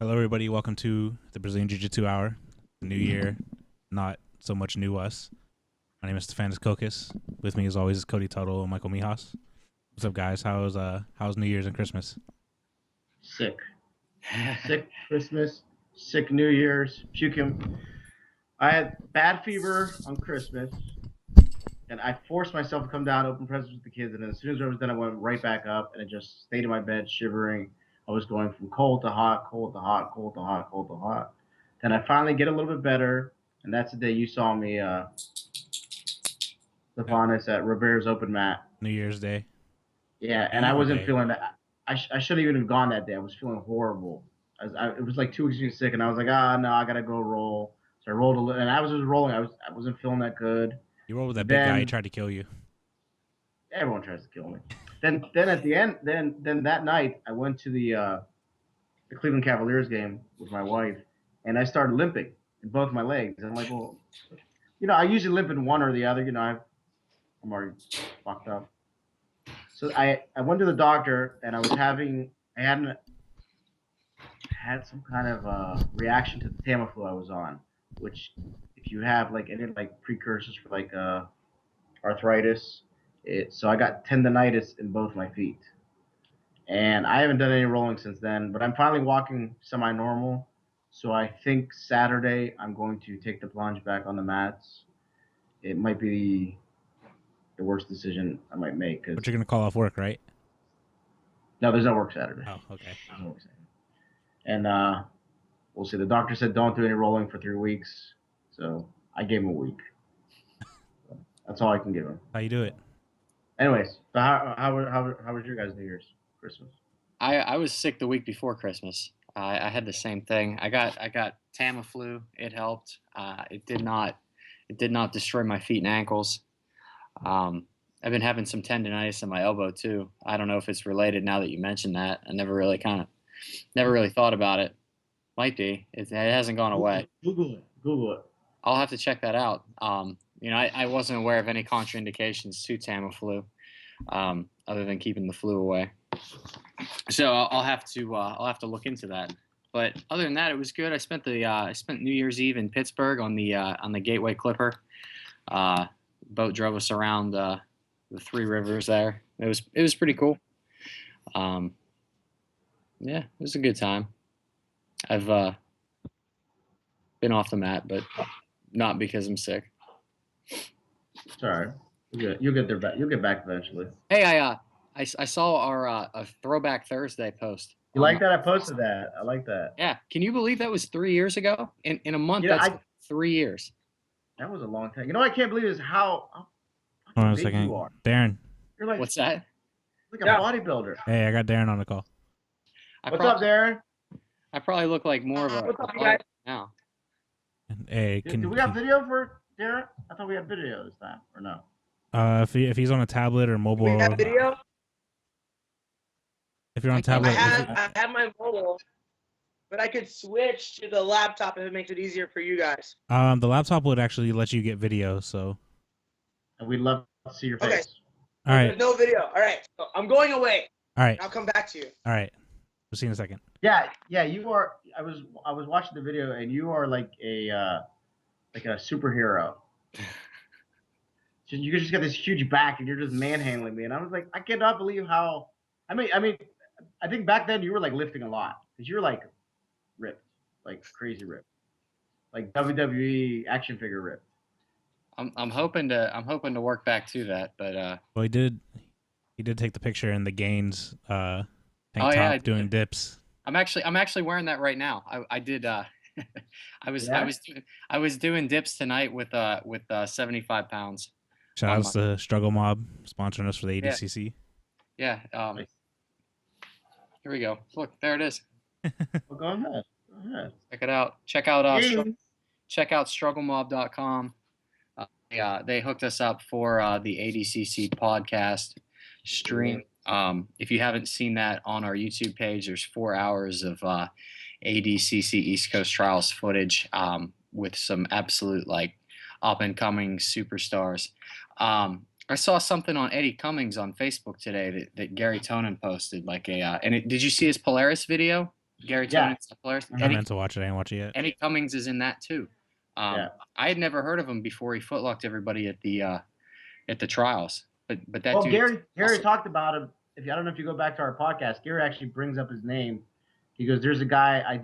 Hello, everybody. Welcome to the Brazilian Jiu-Jitsu Hour. New year, not so much new us. My name is Stefanis Kokis. With me, as always, is Cody Tuttle and Michael Mijas. What's up, guys? How's New Year's and Christmas? Sick Christmas, sick New Year's, puking. I had bad fever on Christmas, and I forced myself to come down, open presents with the kids, and then as soon as I was done, I went right back up, and I just stayed in my bed shivering. I was going from cold to hot, cold to hot, cold to hot, cold to hot. Then I finally get a little bit better, and that's the day you saw me, Stefanis, at Robert's open mat. New Year's Day. Yeah, and I wasn't feeling that. I shouldn't even have gone that day. I was feeling horrible. It was like 2 weeks being sick, and I was like, no, I gotta go roll. So I rolled a little, and I was just rolling. I wasn't feeling that good. You rolled with that big guy. He tried to kill you. Everyone tries to kill me. Then at the end, then that night, I went to the Cleveland Cavaliers game with my wife, and I started limping in both my legs. And I'm like, well, I usually limp in one or the other. I'm already fucked up. So I went to the doctor, and I had some kind of reaction to the Tamiflu I was on, which if you have like any like precursors for like arthritis, so I got tendonitis in both my feet, and I haven't done any rolling since then. But I'm finally walking semi-normal, so I think Saturday I'm going to take the plunge back on the mats. It might be the worst decision I might make. But you're gonna call off work, right? No, there's no work Saturday. Oh, okay. There's no work Saturday. And we'll see. The doctor said don't do any rolling for 3 weeks, so I gave him a week. That's all I can give him. How you do it? Anyways, so how was your guys' New Year's, Christmas? I was sick the week before Christmas. I had the same thing. I got Tamiflu. It helped. It did not destroy my feet and ankles. I've been having some tendonitis in my elbow too. I don't know if it's related now that you mentioned that. I never really thought about it. Might be. It hasn't gone away. Google it. I'll have to check that out. I wasn't aware of any contraindications to Tamiflu, other than keeping the flu away. So I'll have to look into that. But other than that, it was good. I spent New Year's Eve in Pittsburgh on the Gateway Clipper. Boat drove us around the Three Rivers there. It was pretty cool. Yeah, it was a good time. I've been off the mat, but not because I'm sick. It's all right. You'll get there back. You'll get back eventually. Hey, I saw our a Throwback Thursday post. You like that? I posted that. I like that. Yeah. Can you believe that was 3 years ago? In a month, that's 3 years. That was a long time. I can't believe is how Hold on a second. You are. Darren. You're like, what's that? Like a bodybuilder. Hey, I got Darren on the call. What's up, Darren? I probably look like more of a guys? now. Hey, do we have video for Darren? I thought we had video this time, or no? If he's on a tablet or mobile. We have video. If you're on tablet, I have my mobile, but I could switch to the laptop if it makes it easier for you guys. the laptop would actually let you get video, so. And we'd love to see your face. Okay. All right. There's no video. All right. So I'm going away. All right. I'll come back to you. All right. We'll see you in a second. Yeah. You are. I was watching the video, and you are like a superhero. You just got this huge back, and you're just manhandling me, and I was like, I cannot believe how. I mean, I think back then you were like lifting a lot because you were like ripped, like crazy ripped, like WWE action figure ripped. I'm hoping to work back to that, but Well, he did take the picture in the Gaines tank top doing dips. I'm actually wearing that right now. I did. I was doing dips tonight with 75 pounds. Shout out to Struggle Mob sponsoring us for the ADCC. Yeah. Here we go. Look, there it is. Well, go ahead. Check it out. Check out strugglemob.com. They hooked us up for the ADCC podcast stream. If you haven't seen that on our YouTube page, there's 4 hours of ADCC East Coast Trials footage with some absolute like up and coming superstars. I saw something on Eddie Cummings on Facebook today that Gary Tonin posted, like did you see his Polaris video? Gary Yeah. Tonan's the Polaris. I meant to watch it. I didn't watch it yet. Eddie Cummings is in that too. Yeah. I had never heard of him before he footlocked everybody at the trials. But that Well, dude. Gary talked about him. I don't know if you go back to our podcast, Gary actually brings up his name. He goes, "There's a guy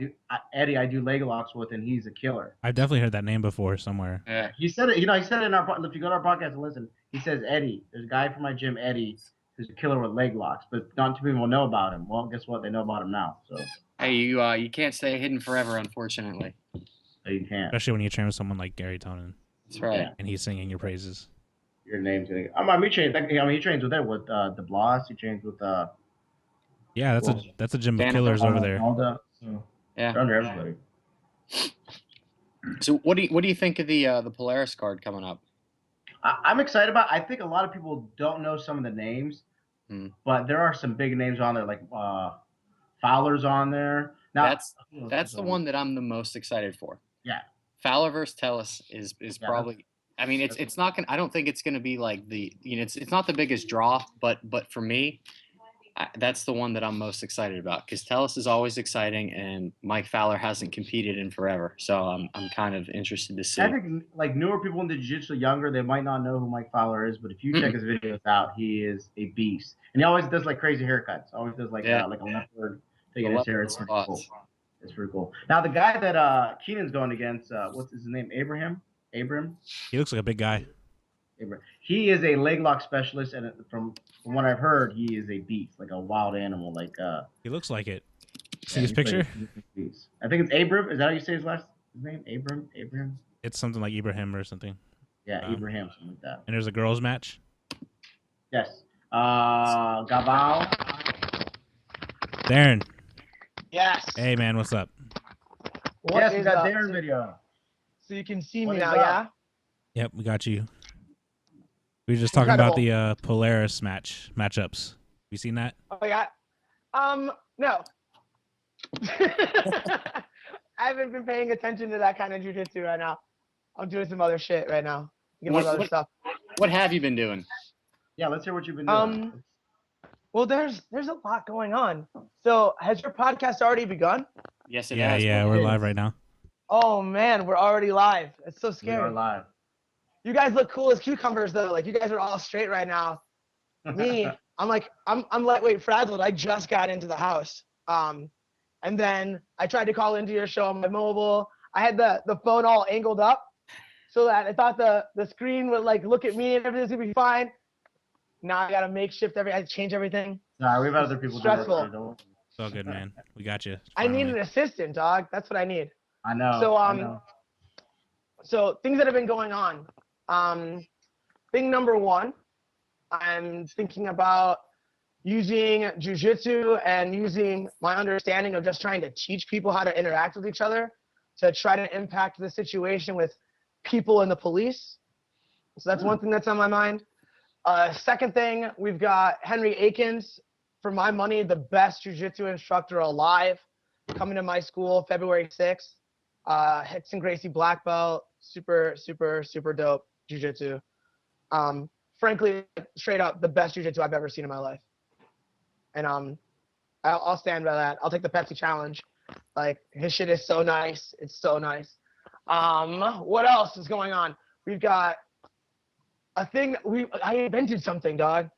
Eddie I do leg locks with, and he's a killer." I've definitely heard that name before somewhere. Yeah. He said it. He said it in our. If you go to our podcast and listen, he says Eddie. There's a guy from my gym, Eddie, who's a killer with leg locks, but not too many people know about him. Well, guess what? They know about him now. So. Hey, you can't stay hidden forever, unfortunately. No, you can't. Especially when you train with someone like Gary Tonin That's right. Yeah. and he's singing your praises. Your name's gonna. He trains. He trains with the Blas. He trains with Yeah, that's a gym of Danica killers over there. So Yeah. they're under everybody. So what do you think of the Polaris card coming up? I'm excited about. I think a lot of people don't know some of the names, but there are some big names on there, like Fowler's on there. Now that's the one that I'm the most excited for. Yeah. Fowler versus Tellis is probably. I mean, it's not gonna. I don't think it's gonna be like it's not the biggest draw, but for me, that's the one that I'm most excited about because Tellis is always exciting, and Mike Fowler hasn't competed in forever, so I'm kind of interested to see. I think like newer people in the jiu-jitsu, younger, they might not know who Mike Fowler is, but if you check his videos out, he is a beast, and he always does like crazy haircuts. Always does like a leopard taking his hair. It's pretty cool. It's pretty cool. Now the guy that Keenan's going against, what's his name? Abram. He looks like a big guy. He is a leg lock specialist, and from what I've heard, he is a beast, like a wild animal. Like he looks like it. See his picture? I think it's Abram. Is that how you say his name? Abram. It's something like Ibrahim or something. Yeah, Ibrahim, something like that. And there's a girls' match. Yes. Gabal. Darren. Yes. Hey man, what's up? Yes, we got Darren video. So you can see me now, yeah? Yep, we got you. We were just talking about the Polaris matchups. You seen that? Oh yeah. No. I haven't been paying attention to that kind of jiu-jitsu right now. I'm doing some other shit right now. Other stuff. What have you been doing? Yeah, let's hear what you've been doing. Well, there's a lot going on. So has your podcast already begun? Yes, it has. Yeah, we're live right now. Oh man, we're already live. It's so scary. We are live. You guys look cool as cucumbers though. Like you guys are all straight right now. Me, I'm lightweight frazzled. I just got into the house. And then I tried to call into your show on my mobile. I had the phone all angled up so that I thought the screen would like look at me and everything's gonna be fine. Now I gotta I had to change everything. Nah, we've had other people Stressful. do that. It's all good, man. We got you. I need an assistant, dog. That's what I need. I know. So I know. So things that have been going on. Thing number one, I'm thinking about using jiu-jitsu and using my understanding of just trying to teach people how to interact with each other to try to impact the situation with people and the police. So that's one thing that's on my mind. Second thing, we've got Henry Atkins, for my money, the best jiu-jitsu instructor alive, coming to my school February 6th. Hickson Gracie black belt, super, super, super dope jiu-jitsu. Frankly, straight up, the best jiu-jitsu I've ever seen in my life. And I'll stand by that. I'll take the Pepsi challenge. Like, his shit is so nice. It's so nice. What else is going on? We've got a thing. I invented something, dog.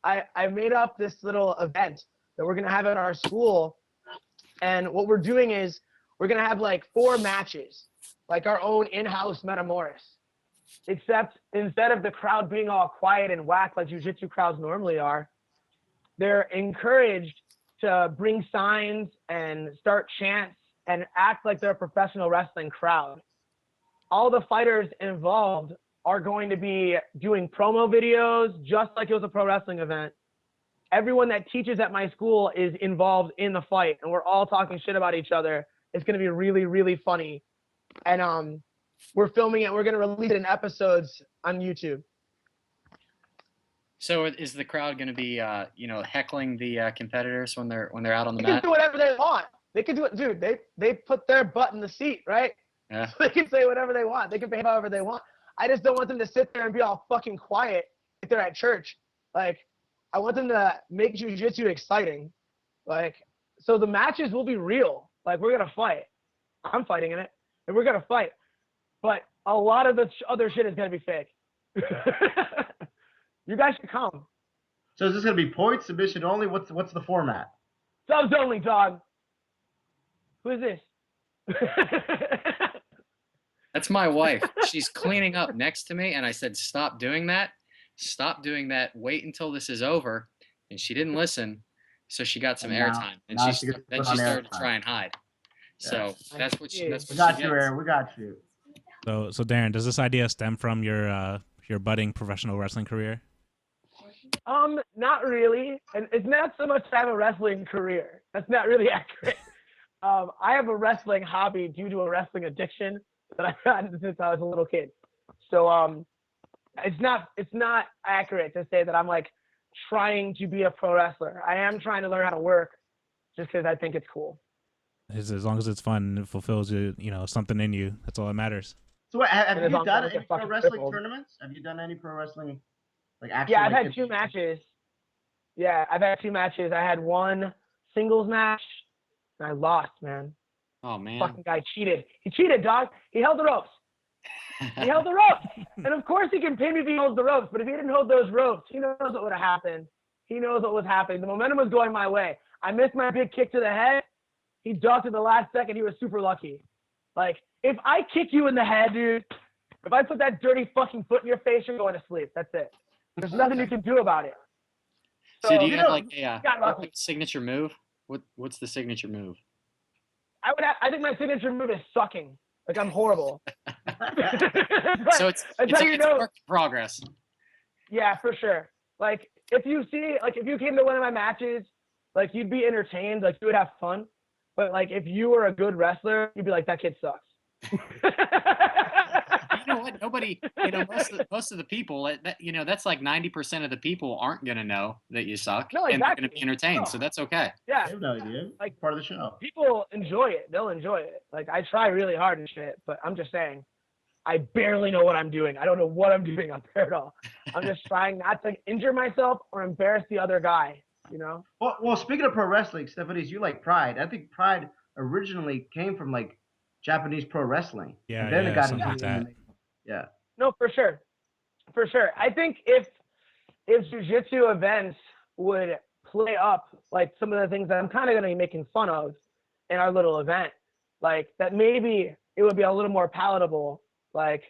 I made up this little event that we're gonna have at our school, and what we're doing is we're gonna have like 4 matches, like our own in-house Metamoris. Except instead of the crowd being all quiet and whack like jiu-jitsu crowds normally are, they're encouraged to bring signs and start chants and act like they're a professional wrestling crowd. All the fighters involved are going to be doing promo videos just like it was a pro wrestling event. Everyone that teaches at my school is involved in the fight, and we're all talking shit about each other. It's going to be really, really funny. And we're filming it. We're going to release it in episodes on YouTube. So is the crowd going to be, heckling the competitors when they're out on the They can mat? do whatever they want. They can do it, dude. They put their butt in the seat, right? Yeah. So they can say whatever they want. They can behave however they want. I just don't want them to sit there and be all fucking quiet like they're at church. Like, I want them to make jiu-jitsu exciting. Like, so the matches will be real. Like, we're gonna fight. I'm fighting in it, and we're gonna fight. But a lot of the other shit is gonna be fake. You guys should come. So is this gonna be point submission only? What's the format? Subs only, dog. Who is this? That's my wife. She's cleaning up next to me, and I said, "Stop doing that. Stop doing that. Wait until this is over." And she didn't listen, so she got some airtime, and now she she gets then put she on started to airtime. try and hide. So that's what she. That's We what got she you, gets. Aaron. We got you. So Darren, does this idea stem from your budding professional wrestling career? Not really. And it's not so much to have a wrestling career. That's not really accurate. I have a wrestling hobby due to a wrestling addiction that I've had since I was a little kid. So it's not accurate to say that I'm like trying to be a pro wrestler. I am trying to learn how to work just because I think it's cool. As long as it's fun and it fulfills something in you, that's all that matters. So what, have And as you long as I done don't get any pro fucking wrestling crippled. tournaments? Have you done any pro wrestling actual? Yeah, I've had 2 matches. Yeah, I've had 2 matches. I had one singles match and I lost, man. Oh man. Fucking guy cheated. He cheated, dog. He held the ropes. He held the ropes. And of course he can pin me if he holds the ropes, but if he didn't hold those ropes, he knows what would have happened. He knows what was happening. The momentum was going my way. I missed my big kick to the head. He ducked at the last second. He was super lucky. Like, if I kick you in the head, dude, if I put that dirty fucking foot in your face, you're going to sleep. That's it. There's nothing you can do about it. So do you have like got a lucky. signature move? What's the signature move? I think my signature move is sucking. Like, I'm horrible. So it's a work in progress. Yeah, for sure. Like, if you came to one of my matches, like, you'd be entertained, like, you would have fun. But like, if you were a good wrestler, you'd be like, that kid sucks. You know what? Nobody, most of the people, that's like 90% of the people aren't gonna know that you suck, No, and they're exactly. gonna be entertained. No. So that's okay. Yeah. I have no idea. Like, part of the show. People enjoy it. They'll enjoy it. Like, I try really hard and shit, but I'm just saying, I barely know what I'm doing. I don't know what I'm doing out there at all. I'm just trying not to injure myself or embarrass the other guy, you know? Well, speaking of pro wrestling, Stephanie, you like Pride. I think Pride originally came from like Japanese pro wrestling. Yeah, and then it got something like that. Yeah. No, for sure. For sure. I think if jiu-jitsu events would play up like some of the things that I'm kind of going to be making fun of in our little event, like that maybe it would be a little more palatable, like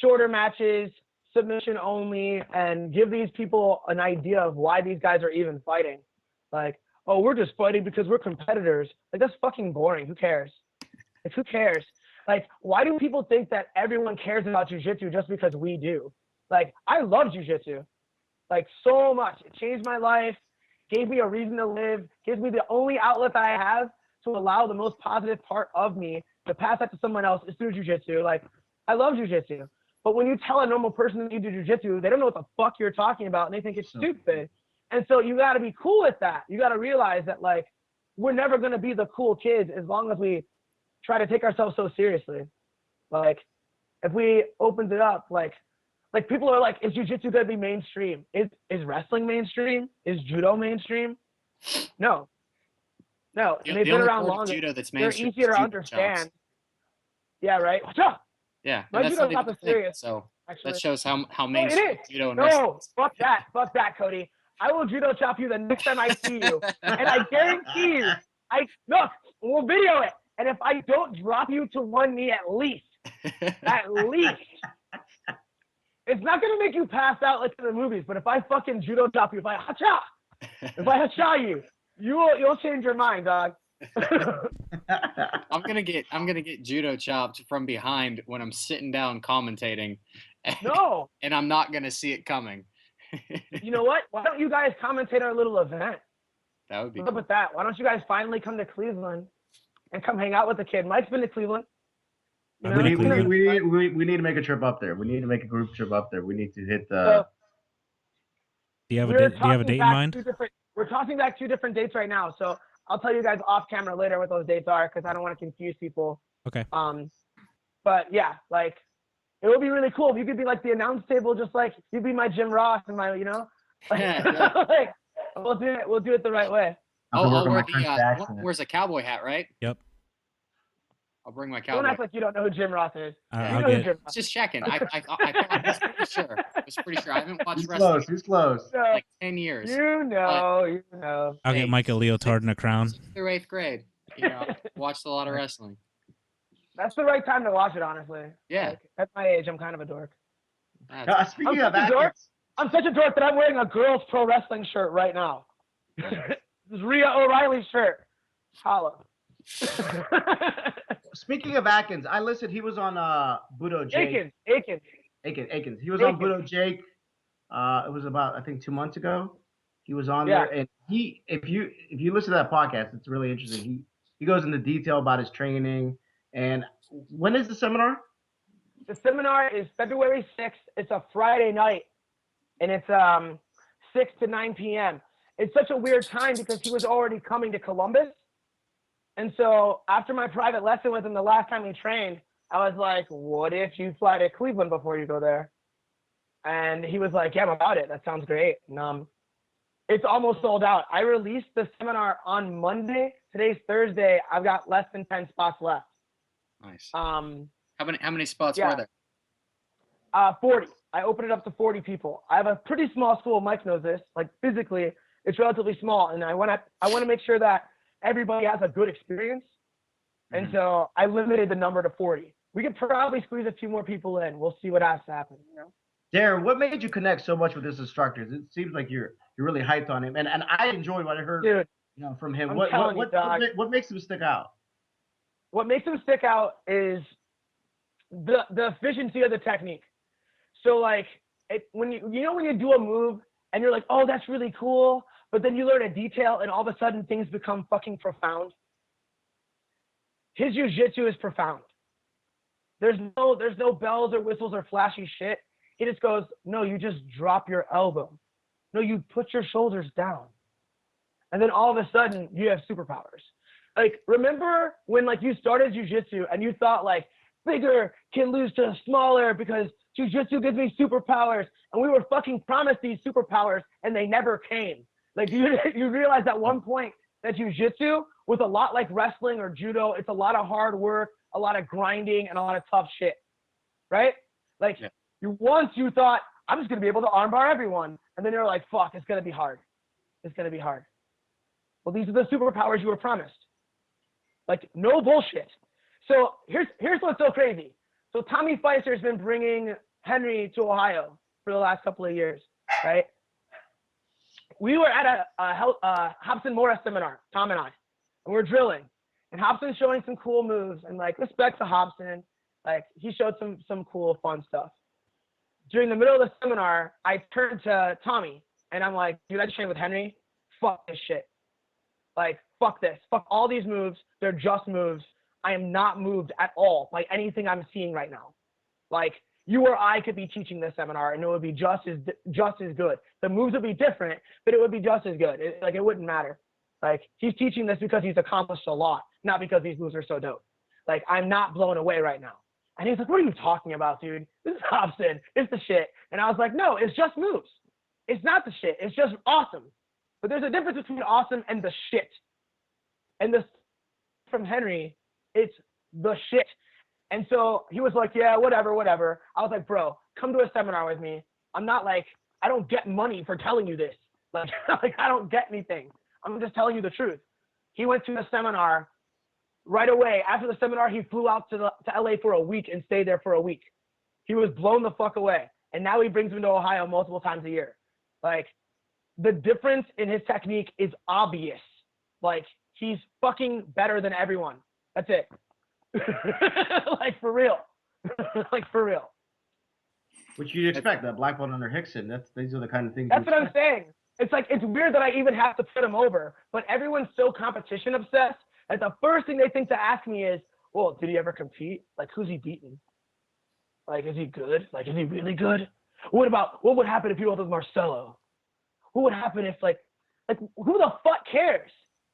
shorter matches, submission only, and give these people an idea of why these guys are even fighting. Like, oh, we're just fighting because we're competitors. Like, that's fucking boring. Who cares? Like, who cares? Like, why do people think that everyone cares about jiu-jitsu just because we do? Like, I love jiu-jitsu, like, so much. It changed my life, gave me a reason to live, gives me the only outlet that I have to allow the most positive part of me to pass that to someone else is through jiu-jitsu. Like, I love jiu-jitsu. But when you tell a normal person that you do jiu-jitsu, they don't know what the fuck you're talking about, and they think it's stupid. And so you got to be cool with that. You got to realize that, like, we're never going to be the cool kids as long as we try to take ourselves so seriously. Like, if we opened it up, like people are like, is jiu-jitsu going to be mainstream? Is wrestling mainstream? Is judo mainstream? No. And they've been around longer. Judo that's They're mainstream easier is to judo understand. chops. Yeah, right? What's up? Yeah, My and that's judo not chop even is the thing. serious. So Actually. that shows how No, mainstream it is. judo and wrestling is. Fuck that, Cody. I will judo chop you the next time I see you. And I guarantee you, look, we'll video it. And if I don't drop you to one knee at least, it's not going to make you pass out like in the movies, but if I fucking judo chop you, if I hacha you, you'll change your mind, dog. I'm gonna get judo chopped from behind when I'm sitting down commentating. No. And I'm not gonna see it coming. You know what? Why don't you guys commentate our little event? That would be What's up with that? Why don't you guys finally come to Cleveland and come hang out with the kid? Mike's been to Cleveland. You know? We need to make a trip up there. We need to make a group trip up there. We need to hit the. Do you have a date in mind? We're tossing back 2 different dates right now, so I'll tell you guys off camera later what those dates are because I don't want to confuse people. Okay. But yeah, like it would be really cool if you could be like the announce table, just like you'd be my Jim Ross and my, you know. Like, like, we'll do it the right way. I have to work I'll on wear my French the accent. wears a cowboy hat, right? Yep. I'll bring my Don't cowboy. act like you don't know who Jim Ross is. I'll You know who get. Jim Ross Just checking. I was pretty sure. I was pretty sure. I haven't watched He's wrestling close. He's close. is. in like 10 years. You know. I'll Hey, get Mike a leotard and a crown. 6th through 8th grade. You know, watched a lot of wrestling. That's the right time to watch it, honestly. Yeah. Like, at my age, I'm kind of a dork. That's- Speaking I'm of such a dork. Atkins, I'm such a dork that I'm wearing a girls' pro wrestling shirt right now. This is Rhea O'Reilly's shirt. Holla. speaking of Atkins, I listened. He was on Budo Jake. Akins. He was on Akins. Budo Jake. It was about, I think, 2 months ago. He was on Yeah. there, and if you listen to that podcast, it's really interesting. He goes into detail about his training. And when is the seminar? The seminar is February 6th. It's a Friday night, and it's 6 to 9 p.m. It's such a weird time because he was already coming to Columbus. And so after my private lesson with him the last time we trained, I was like, what if you fly to Cleveland before you go there? And he was like, yeah, I'm about it. That sounds great. And it's almost sold out. I released the seminar on Monday. Today's Thursday. I've got less than 10 spots left. Nice. How many spots yeah. were there? 40. I opened it up to 40 people. I have a pretty small school. Mike knows this. Like physically, it's relatively small, and I want to make sure that everybody has a good experience. And so I limited the number to 40. We could probably squeeze a few more people in. We'll see what has to happen. You know? Darren, what made you connect so much with this instructor? It seems like you're really hyped on him, and I enjoyed what I heard. Dude, from him. I'm What telling you, dog. what makes him stick out? What makes him stick out is the efficiency of the technique. So like when you do a move and you're like, oh, that's really cool, but then you learn a detail and all of a sudden things become fucking profound. His jiu-jitsu is profound. There's no bells or whistles or flashy shit. He just goes, no, you just drop your elbow. No, you put your shoulders down. And then all of a sudden you have superpowers. Like, remember when like you started jiu-jitsu and you thought like bigger can lose to smaller because jiu-jitsu gives me superpowers, and we were fucking promised these superpowers and they never came. Like you realize at one point that jiu-jitsu was a lot like wrestling or judo. It's a lot of hard work, a lot of grinding, and a lot of tough shit, right? Like you thought, I'm just gonna be able to armbar everyone, and then you're like, fuck, it's gonna be hard. It's gonna be hard. Well, these are the superpowers you were promised. Like, no bullshit. So here's what's so crazy. So Tommy Feister's been bringing Henry to Ohio for the last couple of years, right? We were at a Hobson Morris seminar, Tom and I, and we're drilling. And Hobson's showing some cool moves, and like, respect to Hobson. Like, he showed some cool, fun stuff. During the middle of the seminar, I turned to Tommy, and I'm like, dude, I just trained with Henry. Fuck this shit. Like, fuck this. Fuck all these moves. They're just moves. I am not moved at all by anything I'm seeing right now. Like, you or I could be teaching this seminar, and it would be just as good. The moves would be different, but it would be just as good. It wouldn't matter. Like, he's teaching this because he's accomplished a lot, not because these moves are so dope. Like, I'm not blown away right now. And he's like, what are you talking about, dude? This is Hobson. It's the shit. And I was like, no, it's just moves. It's not the shit. It's just awesome. But there's a difference between awesome and the shit. And this from Henry, it's the shit. And so he was like, yeah, whatever. I was like, bro, come to a seminar with me. I'm not like, I don't get money for telling you this. Like I don't get anything. I'm just telling you the truth. He went to the seminar right away. After the seminar, he flew out to LA for a week and stayed there for a week. He was blown the fuck away. And now he brings him to Ohio multiple times a year. Like, the difference in his technique is obvious. Like, he's fucking better than everyone. That's it. Like, for real. Like, for real. Which you'd expect, that black belt under Hickson. These are the kind of things. That's what I'm saying. It's like, it's weird that I even have to put him over, but everyone's so competition obsessed that the first thing they think to ask me is, well, did he ever compete? Like, who's he beaten? Like, is he good? Like, is he really good? What would happen if he rolled with Marcelo? What would happen if, like, who the fuck cares?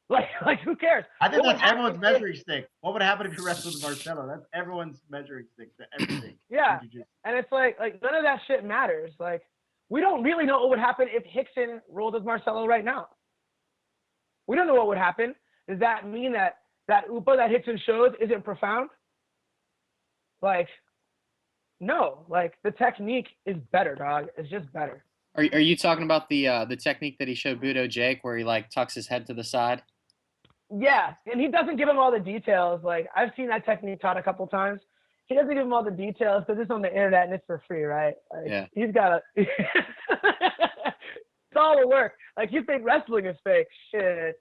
Like, who cares? I think that's everyone's measuring stick. What would happen if you wrestled with Marcelo? That's everyone's measuring stick to everything. Yeah, and it's like none of that shit matters. Like, we don't really know what would happen if Hickson rolled with Marcelo right now. We don't know what would happen. Does that mean that upa that Rickson shows isn't profound? Like, no. Like, the technique is better, dog. It's just better. Are you talking about the technique that he showed Budo Jake, where he like tucks his head to the side? Yeah, and he doesn't give him all the details. Like, I've seen that technique taught a couple times. He doesn't give him all the details because it's on the internet and it's for free, right? Like, Yeah. He's got to. It's all the work. Like, you think wrestling is fake? Shit.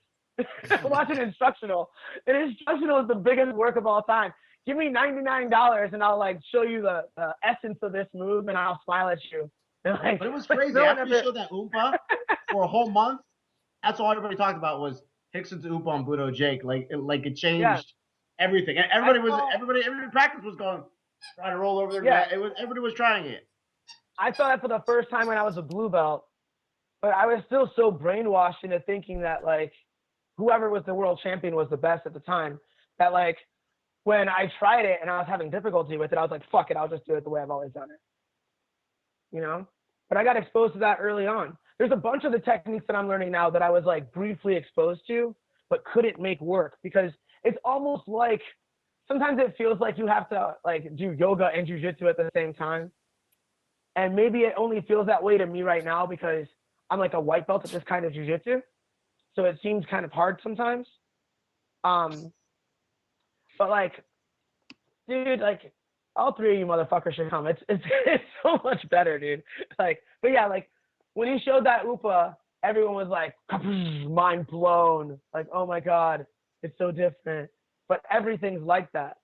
Watch an instructional. An instructional is the biggest work of all time. Give me $99 and I'll like show you the essence of this move and I'll smile at you. Like, but it was crazy. After you showed that Oompa for a whole month, that's all everybody talked about was Rickson's Oompa on Budo Jake. Like it changed everything. And everybody practice was going trying to roll over their mat. Everybody was trying it. I saw that for the first time when I was a blue belt, but I was still so brainwashed into thinking that like whoever was the world champion was the best at the time. That like when I tried it and I was having difficulty with it, I was like, fuck it, I'll just do it the way I've always done it. You know? But I got exposed to that early on. There's a bunch of the techniques that I'm learning now that I was like briefly exposed to, but couldn't make work because it's almost like sometimes it feels like you have to like do yoga and jiu-jitsu at the same time. And maybe it only feels that way to me right now because I'm like a white belt at this kind of jiu-jitsu. So it seems kind of hard sometimes. But like, dude, like all three of you motherfuckers should come. It's so much better, dude. Like, but yeah, like when he showed that upa, everyone was like mind blown. Like, oh my God, it's so different. But everything's like that.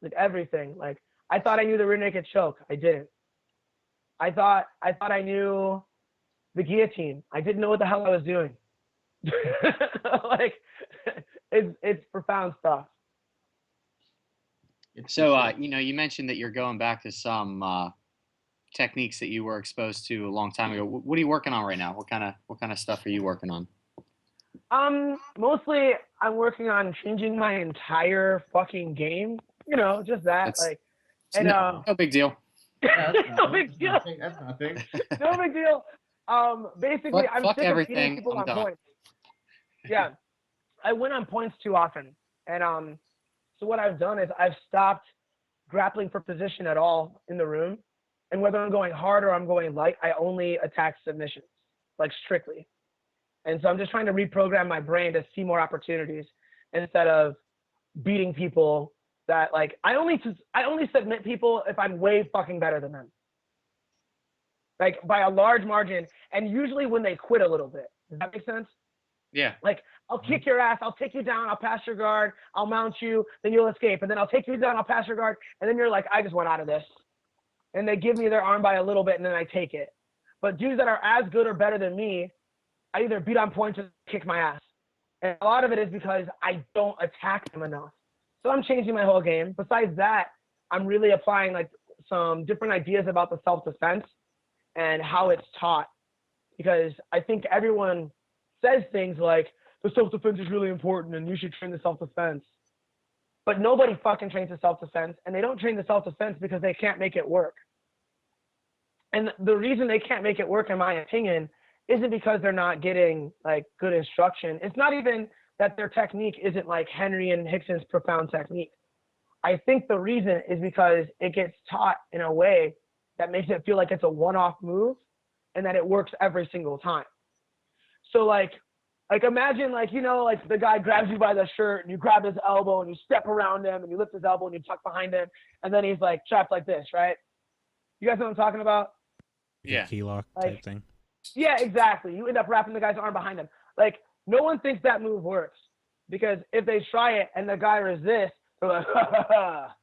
Like everything. Like I thought I knew the rear naked choke. I didn't. I thought I knew the guillotine. I didn't know what the hell I was doing. Like it's profound stuff. So, you mentioned that you're going back to some techniques that you were exposed to a long time ago. What are you working on right now? What kind of stuff are you working on? Mostly I'm working on changing my entire fucking game. You know, just that. No big deal. Yeah, no big deal. That's nothing. No big deal. Basically, I'm fuck sick of everything. beating people I'm on done. points. Yeah, I win on points too often, and so what I've done is I've stopped grappling for position at all in the room. And whether I'm going hard or I'm going light, I only attack submissions, like strictly. And so I'm just trying to reprogram my brain to see more opportunities instead of beating people that like, I only submit people if I'm way fucking better than them. Like by a large margin. And usually when they quit a little bit. Does that make sense? Yeah. Like, I'll kick your ass, I'll take you down, I'll pass your guard, I'll mount you, then you'll escape. And then I'll take you down, I'll pass your guard, and then you're like, I just went out of this. And they give me their arm by a little bit, and then I take it. But dudes that are as good or better than me, I either beat on points or kick my ass. And a lot of it is because I don't attack them enough. So I'm changing my whole game. Besides that, I'm really applying like some different ideas about the self-defense and how it's taught. Because I think everyone says things like, the self-defense is really important and you should train the self-defense. But nobody fucking trains the self-defense, and they don't train the self-defense because they can't make it work. And the reason they can't make it work, in my opinion, isn't because they're not getting like good instruction. It's not even that their technique isn't like Henry and Rickson's profound technique. I think the reason is because it gets taught in a way that makes it feel like it's a one-off move and that it works every single time. So like imagine like, you know, like the guy grabs you by the shirt and you grab his elbow and you step around him and you lift his elbow and you tuck behind him and then he's like trapped like this, right? You guys know what I'm talking about? Yeah. Key lock Like, type thing. Yeah, exactly. You end up wrapping the guy's arm behind him. Like no one thinks that move works because if they try it and the guy resists, they're like, ha, ha, ha.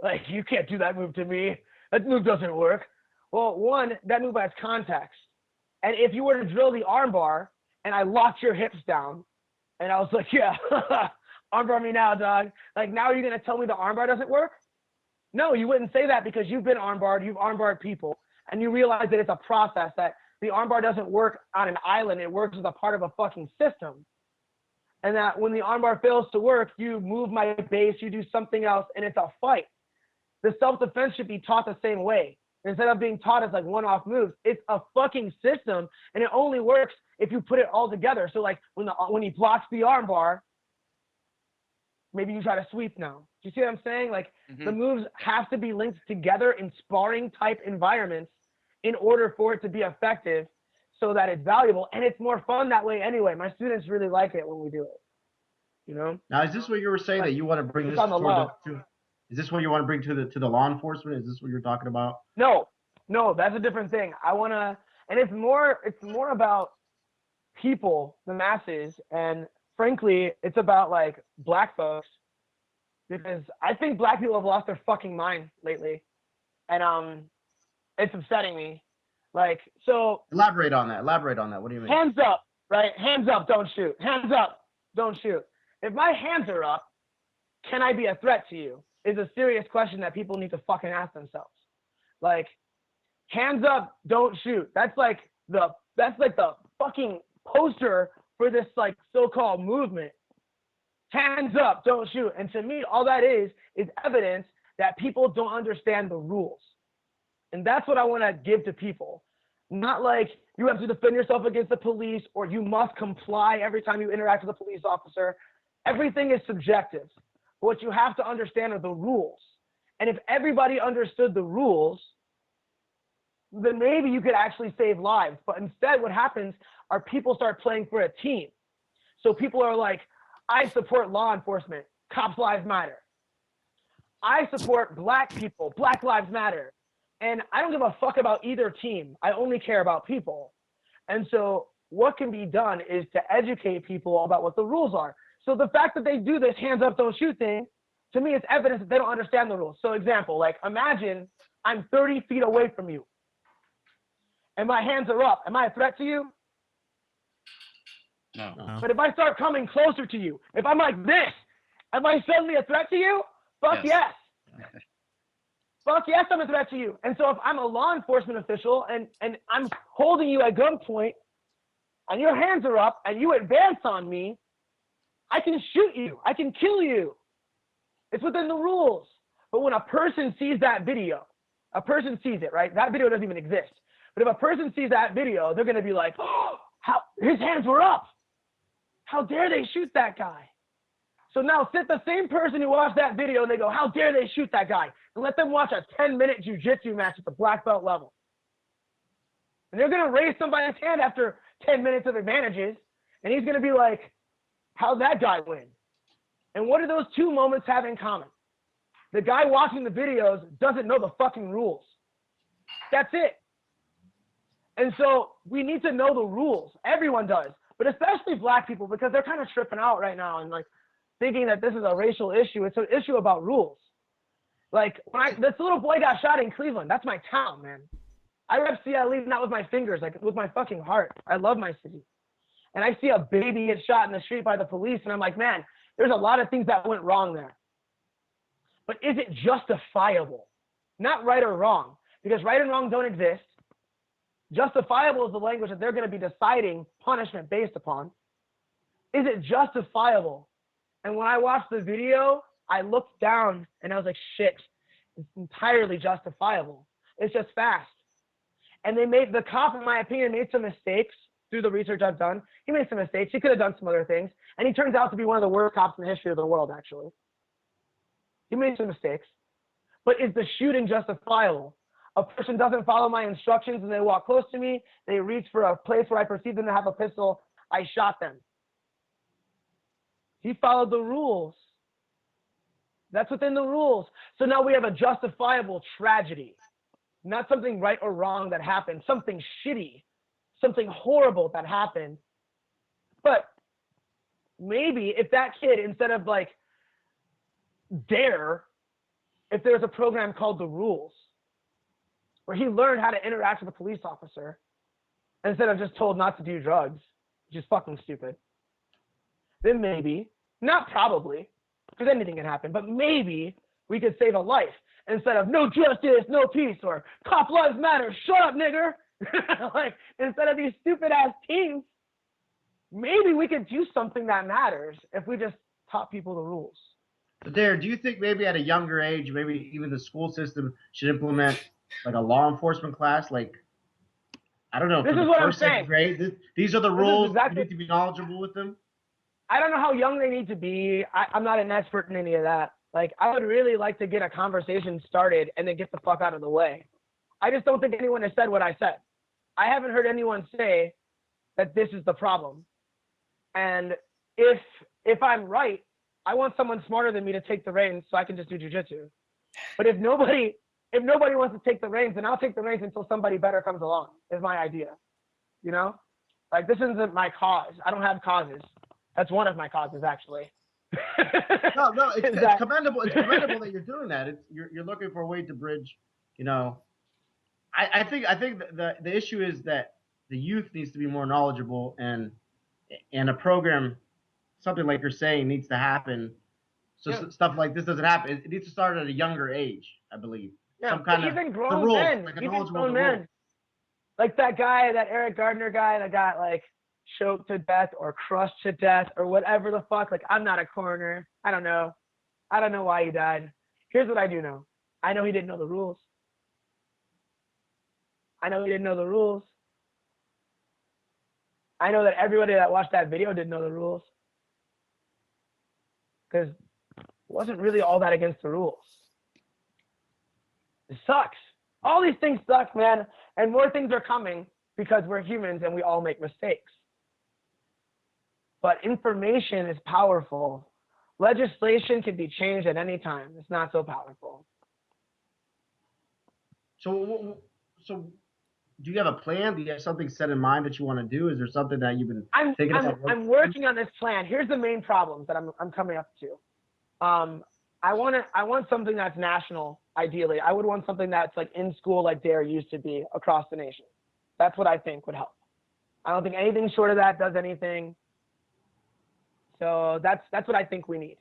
Like you can't do that move to me. That move doesn't work. Well, one, that move has context. And if you were to drill the arm bar and I locked your hips down and I was like, yeah, armbar me now, dog. Like now you're going to tell me the armbar doesn't work? No, you wouldn't say that because you've been armbarred, you've armbarred people, and you realize that it's a process, that the armbar doesn't work on an island, it works as a part of a fucking system. And that when the armbar fails to work, you move my base, you do something else, and it's a fight. The self-defense should be taught the same way. instead of being taught as like one-off moves. It's a fucking system, and it only works if you put it all together. So like when he blocks the armbar, maybe you try to sweep now. Do you see what I'm saying? Like the moves have to be linked together in sparring type environments in order for it to be effective, so that it's valuable, and it's more fun that way anyway. My students really like it when we do it. You know. Now, is this what you were saying, that you want to bring this is this what you want to bring to the law enforcement? Is this what you're talking about? No, that's a different thing. I want to, and it's more about people, the masses, and frankly, it's about like black folks, because I think black people have lost their fucking mind lately, and it's upsetting me. Like, so elaborate on that. What do you mean? Hands up, right? Hands up, don't shoot. Hands up, don't shoot. If my hands are up, can I be a threat to you? Is a serious question that people need to fucking ask themselves. Like, hands up, don't shoot. That's like the fucking poster for this like so-called movement. Hands up, don't shoot. And to me, all that is evidence that people don't understand the rules. And that's what I want to give to people. Not like you have to defend yourself against the police, or you must comply every time you interact with a police officer. Everything is subjective. What you have to understand are the rules. And if everybody understood the rules, then maybe you could actually save lives. But instead, what happens are people start playing for a team. So people are like, I support law enforcement, cops' lives matter. I support black people, Black Lives Matter. And I don't give a fuck about either team. I only care about people. And so what can be done is to educate people about what the rules are. So the fact that they do this hands up, don't shoot thing, to me, it's evidence that they don't understand the rules. So example, like imagine I'm 30 feet away from you and my hands are up. Am I a threat to you? No. But if I start coming closer to you, if I'm like this, am I suddenly a threat to you? Fuck yes. Fuck yes, I'm a threat to you. And so if I'm a law enforcement official and I'm holding you at gunpoint and your hands are up and you advance on me, I can shoot you. I can kill you. It's within the rules. But when a person sees that video, a person sees it, right? That video doesn't even exist. But if a person sees that video, they're going to be like, oh, his hands were up. How dare they shoot that guy? So now sit the same person who watched that video and they go, how dare they shoot that guy? And let them watch a 10-minute jiu-jitsu match at the black belt level. And they're going to raise somebody's hand after 10 minutes of advantages. And he's going to be like, how'd that guy win? And what do those two moments have in common? The guy watching the videos doesn't know the fucking rules. That's it. And so we need to know the rules. Everyone does, but especially black people, because they're kind of tripping out right now and like thinking that this is a racial issue. It's an issue about rules. Like this little boy got shot in Cleveland. That's my town, man. I rep CLE not with my fingers, like with my fucking heart. I love my city. And I see a baby get shot in the street by the police, and I'm like, man, there's a lot of things that went wrong there. But is it justifiable? Not right or wrong, because right and wrong don't exist. Justifiable is the language that they're going to be deciding punishment based upon. Is it justifiable? And when I watched the video, I looked down and I was like, shit, it's entirely justifiable. It's just fast. And the cop, in my opinion, made some mistakes through the research I've done. He made some mistakes. He could have done some other things. And he turns out to be one of the worst cops in the history of the world, actually. He made some mistakes. But is the shooting justifiable? A person doesn't follow my instructions and they walk close to me. They reach for a place where I perceive them to have a pistol. I shot them. He followed the rules. That's within the rules. So now we have a justifiable tragedy. Not something right or wrong that happened. Something shitty. Something horrible that happened. But maybe if that kid, instead of like DARE, if there's a program called The Rules, where he learned how to interact with a police officer instead of just told not to do drugs, which is fucking stupid, then maybe, not probably, because anything can happen, but maybe we could save a life instead of no justice, no peace, or cop lives matter, shut up, nigger. Like, instead of these stupid ass teams, maybe we could do something that matters if we just taught people the rules. But Darren, do you think maybe at a younger age, maybe even the school system should implement like a law enforcement class, like I don't know, This for is the what I'm first, second saying. grade. These are the This is rules. exactly- You need to be knowledgeable with them. I don't know how young they need to be. I'm not an expert in any of that. Like, I would really like to get a conversation started and then get the fuck out of the way. I just don't think anyone has said what I said. I haven't heard anyone say that this is the problem. And if I'm right, I want someone smarter than me to take the reins so I can just do jiu-jitsu. But if nobody wants to take the reins, then I'll take the reins until somebody better comes along, is my idea. You know? Like, this isn't my cause. I don't have causes. That's one of my causes, actually. No, it's commendable. It's commendable that you're doing that. You're looking for a way to bridge, you know. I think the issue is that the youth needs to be more knowledgeable, and a program, something like you're saying, needs to happen. So Yeah. stuff like this doesn't happen. It needs to start at a younger age, I believe. Yeah, Some kind even of grown the rules, men, like a even knowledgeable grown the rules. men. Like that guy, that Eric Gardner guy that got like choked to death or crushed to death or whatever the fuck. Like, I'm not a coroner. I don't know. I don't know why he died. Here's what I do know. I know he didn't know the rules. I know he didn't know the rules. I know that everybody that watched that video didn't know the rules. Because it wasn't really all that against the rules. It sucks. All these things suck, man. And more things are coming because we're humans and we all make mistakes. But information is powerful. Legislation can be changed at any time. It's not so powerful. So do you have a plan? Do you have something set in mind that you want to do? Is there something that you've been thinking about? I'm working on this plan. Here's the main problems that I'm coming up to. I want something that's national, ideally. I would want something that's like in school like Dare used to be across the nation. That's what I think would help. I don't think anything short of that does anything. So that's what I think we need.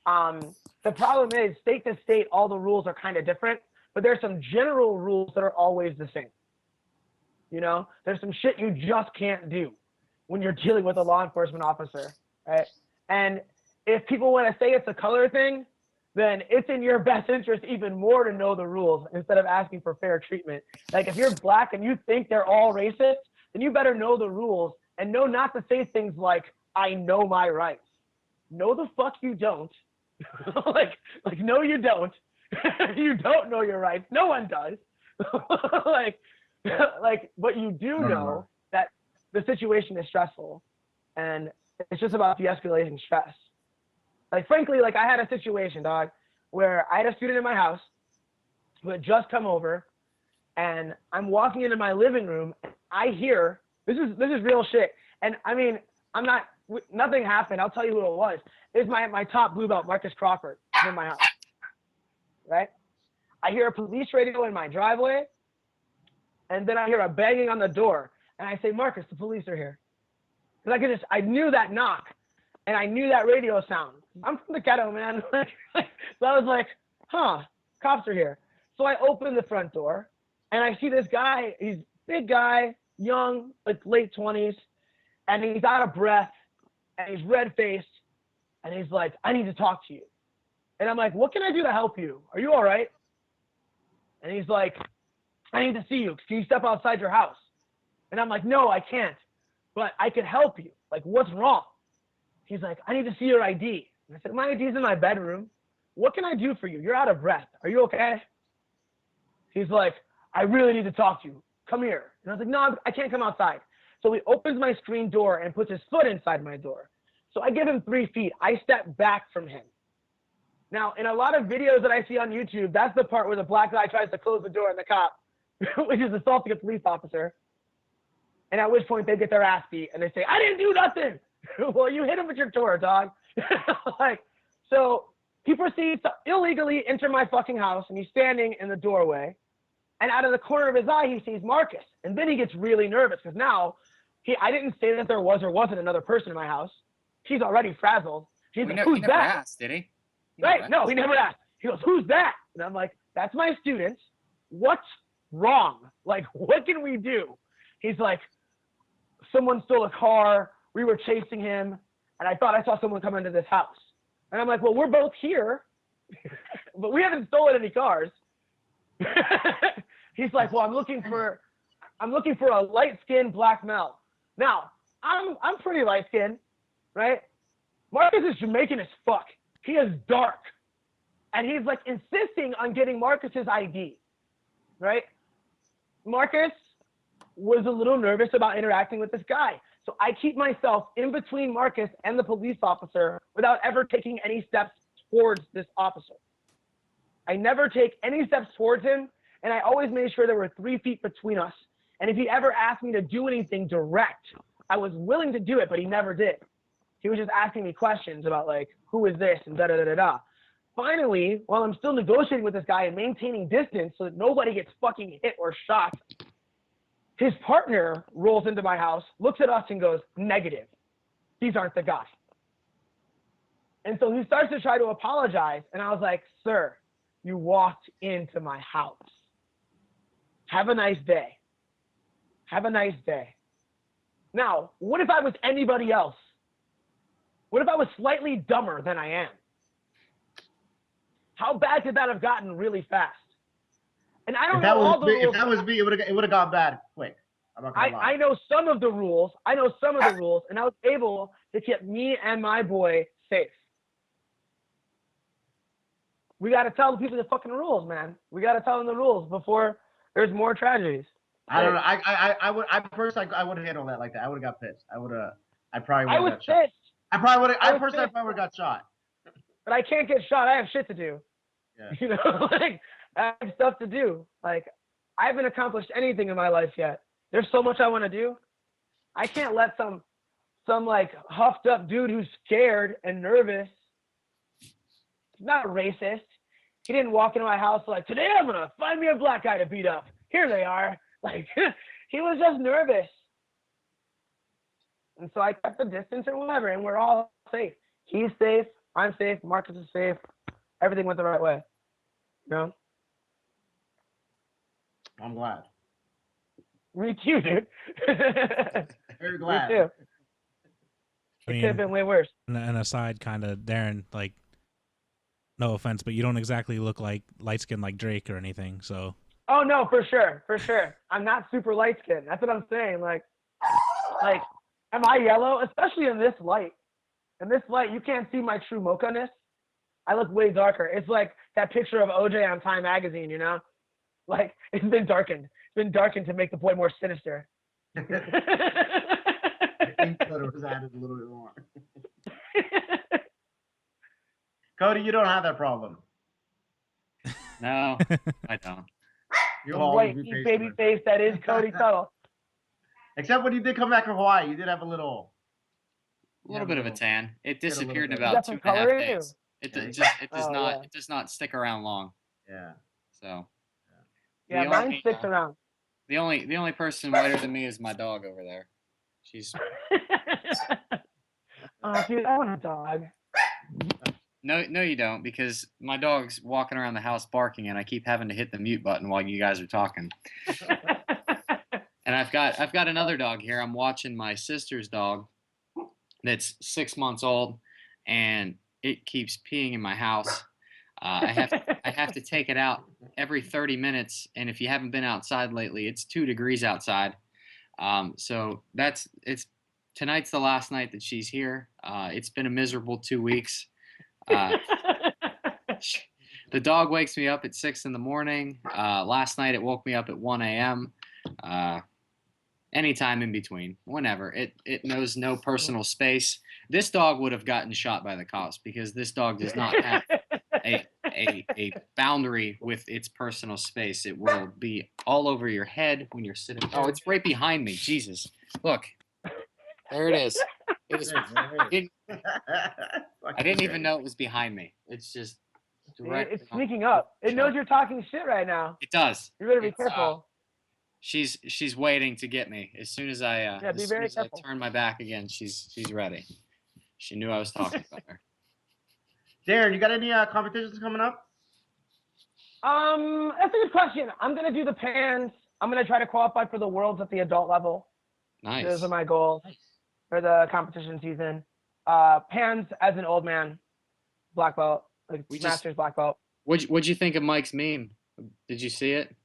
The problem is state to state, all the rules are kind of different, but there's some general rules that are always the same. You know, there's some shit you just can't do when you're dealing with a law enforcement officer, right? And if people want to say it's a color thing, then it's in your best interest even more to know the rules instead of asking for fair treatment. Like, if you're black and you think they're all racist, then you better know the rules and know not to say things like, I know my rights. No, the fuck you don't. like, no, you don't. You don't know your rights. No one does. But you do know that the situation is stressful, and it's just about de-escalating stress. Like, frankly, like, I had a situation, dog, where I had a student in my house who had just come over, and I'm walking into my living room, and I hear, this is real shit. And I mean, nothing happened. I'll tell you who it was. It's my top blue belt, Marcus Crawford, in my house, right? I hear a police radio in my driveway, and then I hear a banging on the door, and I say, Marcus, the police are here. Because I knew that knock, and I knew that radio sound. I'm from the ghetto, man. So I was like, huh, cops are here. So I open the front door, and I see this guy. He's a big guy, young, like late 20s, and he's out of breath, and he's red-faced, and he's like, I need to talk to you. And I'm like, what can I do to help you? Are you all right? And he's like, I need to see you. Can you step outside your house? And I'm like, no, I can't, but I can help you. Like, what's wrong? He's like, I need to see your ID. And I said, my ID's in my bedroom. What can I do for you? You're out of breath. Are you okay? He's like, I really need to talk to you. Come here. And I was like, no, I can't come outside. So he opens my screen door and puts his foot inside my door. So I give him 3 feet. I step back from him. Now, in a lot of videos that I see on YouTube, that's the part where the black guy tries to close the door on the cop, which is assaulting a police officer. And at which point they get their ass beat and they say, I didn't do nothing. Well, you hit him with your door, dog. So he proceeds to illegally enter my fucking house, and he's standing in the doorway. And out of the corner of his eye, he sees Marcus. And then he gets really nervous because now I didn't say that there was or wasn't another person in my house. He's already frazzled. He's like, who's that? He never asked, did he? Right? No, he never asked. He goes, who's that? And I'm like, that's my student. What's wrong? Like, what can we do? He's like, someone stole a car. We were chasing him, and I thought I saw someone come into this house. And I'm like, well, we're both here, but we haven't stolen any cars. He's like, well, I'm looking for a light-skinned black male. Now, I'm pretty light-skinned, right? Marcus is Jamaican as fuck. He is dark. And he's like insisting on getting Marcus's ID, right? Marcus was a little nervous about interacting with this guy. So I keep myself in between Marcus and the police officer without ever taking any steps towards this officer. I never take any steps towards him, and I always made sure there were 3 feet between us. And if he ever asked me to do anything direct, I was willing to do it, but he never did. He was just asking me questions about like, who is this and da-da-da-da-da. Finally, while I'm still negotiating with this guy and maintaining distance so that nobody gets fucking hit or shot, his partner rolls into my house, looks at us and goes, negative. These aren't the guys. And so he starts to try to apologize. And I was like, sir, you walked into my house. Have a nice day. Have a nice day. Now, what if I was anybody else? What if I was slightly dumber than I am? How bad could that have gotten really fast? And I don't know all the rules. If that was me, it would have got bad quick. I know some of the rules. And I was able to keep me and my boy safe. We got to tell the people the fucking rules, man. We got to tell them the rules before there's more tragedies. I don't know. I would have handled that like that. I would have got pissed. I probably would have got shot. I probably would have got shot. But I can't get shot. I have shit to do. Yeah. You know, like I have stuff to do. Like I haven't accomplished anything in my life yet. There's so much I want to do. I can't let some like huffed up dude who's scared and nervous. He's not a racist. He didn't walk into my house like, today I'm gonna find me a black guy to beat up. Here they are. Like he was just nervous. And so I kept the distance and whatever, and we're all safe. He's safe. I'm safe. Marcus is safe. Everything went the right way. You know? I'm glad. Me too, dude. Very glad. Me too. I mean, it could have been way worse. And aside, kind of, Darren, like, no offense, but you don't exactly look like light skin like Drake or anything, so. Oh, no, for sure. For sure. I'm not super light skinned. That's what I'm saying. Like, am I yellow? Especially in this light. In this light, you can't see my true mocha-ness. I look way darker. It's like that picture of OJ on Time magazine, you know? Like, it's been darkened. It's been darkened to make the boy more sinister. I think that it was added a little bit more. Cody, you don't have that problem. No, I don't. You're white baby face that is Cody Tuttle. Except when you did come back from Hawaii, you did have a little bit of a tan. It disappeared in about 2.5 days. It does not stick around long. Yeah. So. Yeah, mine sticks around. The only person whiter than me is my dog over there. She's. Oh, dude, I want a dog. No, you don't, because my dog's walking around the house barking, and I keep having to hit the mute button while you guys are talking. And I've got another dog here. I'm watching my sister's dog that's 6 months old, and it keeps peeing in my house. I have to take it out every 30 minutes, and if you haven't been outside lately, it's 2 degrees outside. So tonight's the last night that she's here. It's been a miserable 2 weeks. The dog wakes me up at 6 in the morning. Last night it woke me up at 1 a.m. Anytime in between, whenever. It knows no personal space. This dog would have gotten shot by the cops because this dog does not have a boundary with its personal space. It will be all over your head when you're sitting. Oh, it's right behind me. Jesus. Look. There it is. It is. I didn't even know it was behind me. It's just direct. It's sneaking up. It knows you're talking shit right now. It does. You better be careful. She's waiting to get me. As soon as I I turn my back again, she's ready. She knew I was talking about her. Darren, you got any competitions coming up? That's a good question. I'm gonna do the pans. I'm gonna try to qualify for the worlds at the adult level. Nice. Those are my goals for the competition season. Pans as an old man, black belt, like masters black belt. What'd you think of Mike's meme? Did you see it?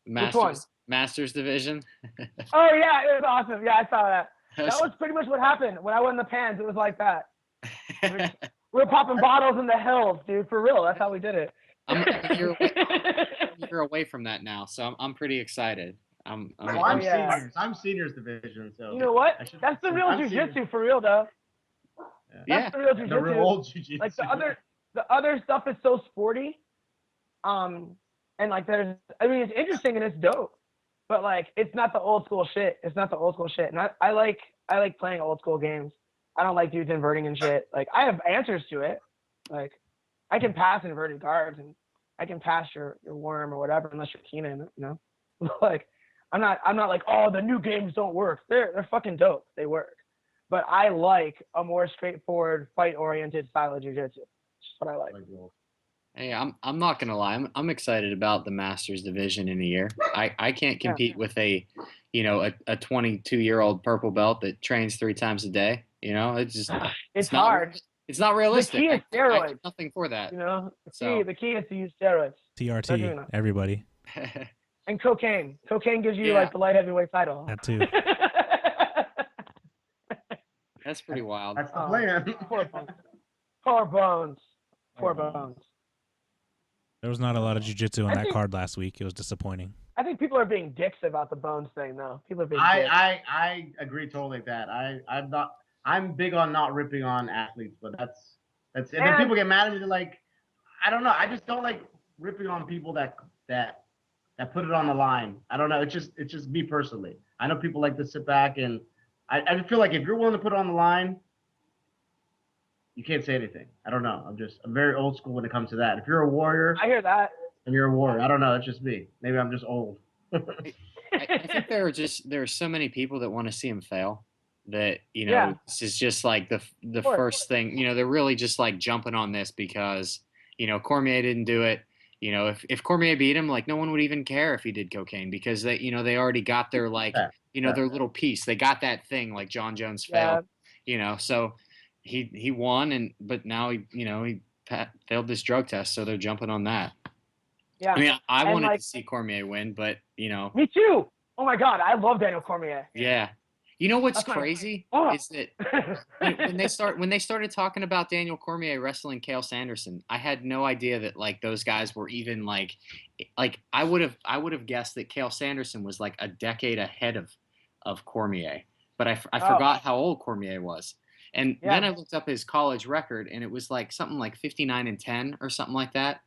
one? Masters division. Oh yeah, it was awesome. Yeah, I saw that. That was pretty much what happened when I won the pans. It was like that. We were popping bottles in the hills, dude. For real, that's how we did it. I'm a year away from that now, so I'm pretty excited. I'm Oh, yeah. seniors. I'm seniors division, so You know what? That's the real jiu-jitsu for real, though. Yeah. That's the real jiu-jitsu. The real old jiu-jitsu. Like the other stuff is so sporty, and like it's interesting and it's dope, but like it's not the old school shit. It's not the old school shit, and I like playing old school games. I don't like dudes inverting and shit. Like I have answers to it. Like I can pass inverted guards and I can pass your worm or whatever, unless you're Keenan, you know. Like I'm not like, oh, the new games don't work. They're fucking dope. They work. But I like a more straightforward, fight-oriented style of jiu-jitsu. That's what I like. Hey, I'm not gonna lie. I'm excited about the Masters division in a year. I can't compete with a 22-year-old purple belt that trains 3 times a day. You know, it's hard. It's not realistic. The key is steroids. I nothing for that. You know, the key is to use steroids. TRT, everybody. And cocaine. Cocaine gives you like the light heavyweight title. That too. That's pretty wild. That's the plan. Poor bones. There was not a lot of jiu-jitsu on that card last week. It was disappointing. I think people are being dicks about the bones thing, though. People are being dicks. I agree totally with that. I'm big on not ripping on athletes, but that's and then people get mad at me. They're like, I don't know. I just don't like ripping on people that put it on the line. I don't know. It's just me personally. I know people like to sit back and I feel like if you're willing to put it on the line, you can't say anything. I don't know. I'm very old school when it comes to that. If you're a warrior, I hear that. And you're a warrior. I don't know. It's just me. Maybe I'm just old. I think there are so many people that want to see him fail that, you know, this is just like the first thing, you know, they're really just like jumping on this because, you know, Cormier didn't do it. You know, if Cormier beat him, like no one would even care if he did cocaine because they, you know, they already got their like, you know, their little piece. They got that thing like John Jones failed, you know, so he won but now he failed this drug test. So they're jumping on that. Yeah. I mean, I wanted to see Cormier win, but you know. Me too. Oh my God, I love Daniel Cormier. Yeah. You know what's crazy is that when they started talking about Daniel Cormier wrestling Cael Sanderson, I had no idea that like those guys were even like I would have guessed that Cael Sanderson was like a decade ahead of Cormier, but I forgot how old Cormier was. And then I looked up his college record and it was like something like 59-10 or something like that.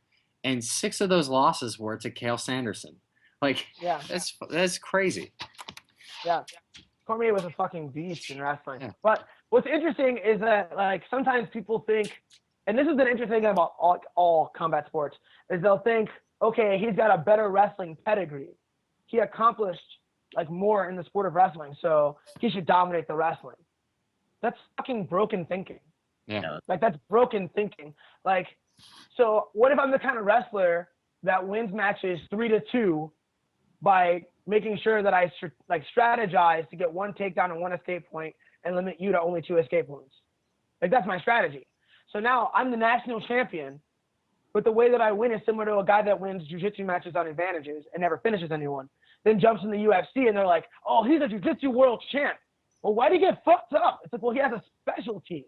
And 6 of those losses were to Cael Sanderson. Like, that's crazy. Yeah. Cormier was a fucking beast in wrestling. Yeah. But what's interesting is that, like, sometimes people think, and this is an interesting thing about all combat sports, is they'll think, okay, he's got a better wrestling pedigree. He accomplished, like, more in the sport of wrestling, so he should dominate the wrestling. That's fucking broken thinking. Yeah. Like, that's broken thinking. Like, so what if I'm the kind of wrestler that wins matches 3-2 by making sure that I strategize to get 1 takedown and 1 escape point and limit you to only 2 escape points? Like that's my strategy. So now I'm the national champion, but the way that I win is similar to a guy that wins jiu-jitsu matches on advantages and never finishes anyone, then jumps in the UFC and they're like, oh, he's a jiu-jitsu world champ. Well, why did he get fucked up? It's like, well, he has a specialty.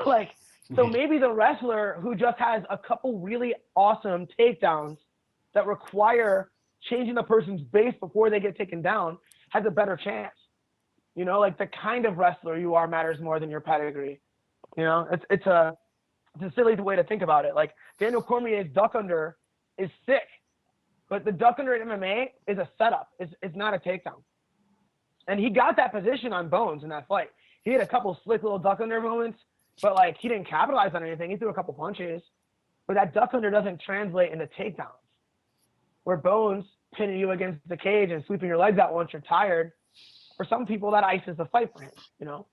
Like, so maybe the wrestler who just has a couple really awesome takedowns that require changing the person's base before they get taken down has a better chance. You know, like the kind of wrestler you are matters more than your pedigree. You know, it's a silly way to think about it. Like Daniel Cormier's duck under is sick, but the duck under in MMA is a setup. It's not a takedown. And he got that position on Bones in that fight. He had a couple slick little duck under moments, but like he didn't capitalize on anything. He threw a couple punches, but that duck under doesn't translate into takedowns. Where Bones pinning you against the cage and sweeping your legs out once you're tired, for some people that ices the fight for him, you know?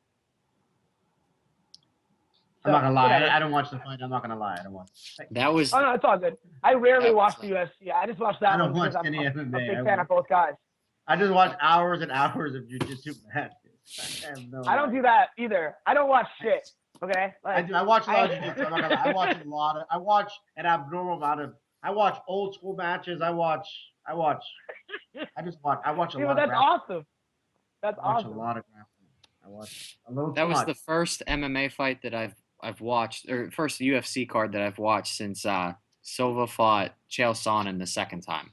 I'm not gonna lie. I don't watch the fight. I'm not gonna lie. I don't watch. That was. Oh no, it's all good. I rarely watch the UFC. I just watch that. I don't watch any MMA. I'm a big fan of both guys. I just watch hours and hours of jiu-jitsu matches. I don't do that either. I don't watch shit. Okay. Like, I watch a lot of jiu-jitsu. I'm not gonna lie. I watch a lot of. I watch an abnormal amount of. I watch old school matches. I watch I watch I watch a Yeah, lot but of that's grappling. awesome. That's I watch awesome. a lot of grappling. I watch a little That too was much. the first MMA fight that I've watched, or first UFC card that I've watched since Silva fought Chael Sonnen the second time,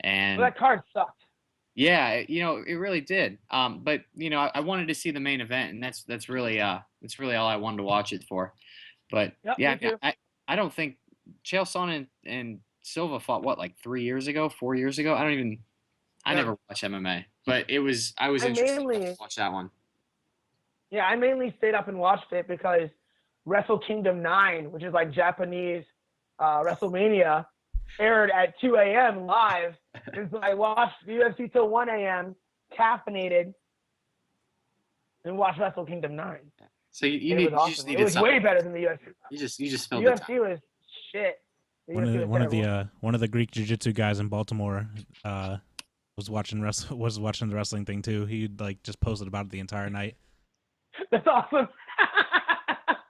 and Well, that card sucked. yeah, it really did. But I wanted to see the main event, and that's really all I wanted to watch it for. But Yep, yeah, me too. I don't think Chael Sonnen and Silva fought what, like 3 years ago, 4 years ago. I Yeah. never watched MMA, but I was I interested mainly- to watch that one. Yeah, I mainly stayed up and watched it because Wrestle Kingdom 9, which is like Japanese WrestleMania, aired at 2 a.m. live. And so I watched the UFC till 1 a.m., caffeinated, and watched Wrestle Kingdom 9. So you It was awesome. just It needed was something. way better than the UFC. You just The filled the time. UFC was shit. The UFC was One of terrible. one of the Greek jiu-jitsu guys in Baltimore was watching the wrestling thing too. He like just posted about it the entire night. That's awesome.